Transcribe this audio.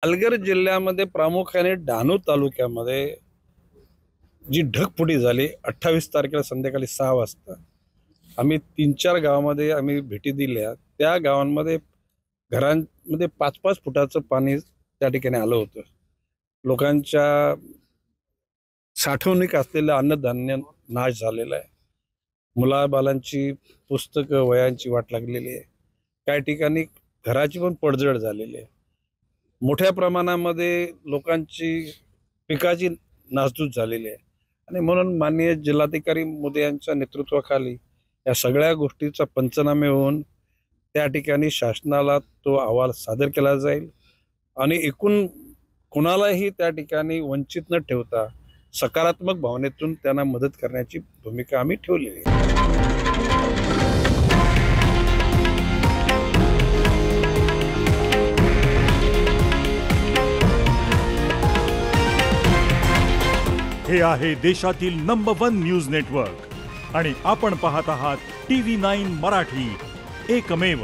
पालघर जिल्ह्यामध्ये प्रामुख्याने डहाणू तालुक्यामध्ये जी ढगफुटी झाली 28 तारखेला संध्याकाळी 6 वाजता आम्ही 3-4 गावामध्ये आम्ही भेटी दिल्या। त्या गावांमध्ये घरांमध्ये 5-5 फुटाचं पाणी त्या ठिकाणी आलं होतं। लोकांच्या साठवणूक असलेलं अन्नधान्य नाश झालेला आहे। मुलाबालांची पुस्तकं वह्यांची वाट लागलेली आहे। काही ठिकाणी घराची पण पडझड झालेली आहे। मोठ्या प्रमाणामध्ये लोकांची पिकाची नासधूस झालेली आहे आणि म्हणून माननीय जिल्हाधिकारी मोदी यांच्या नेतृत्वाखाली या सगळ्या गोष्टीचा पंचनामे होऊन त्या ठिकाणी शासनाला तो अहवाल सादर केला जाईल आणि एकूण कोणालाही त्या ठिकाणी वंचित न ठेवता सकारात्मक भावनेतून त्यांना मदत करण्याची भूमिका आम्ही ठेवलेली आहे। हे आहे देशातील नंबर 1 न्यूज नेटवर्क आणि आपण पाहत आहात TV9 मराठी, एकमेव।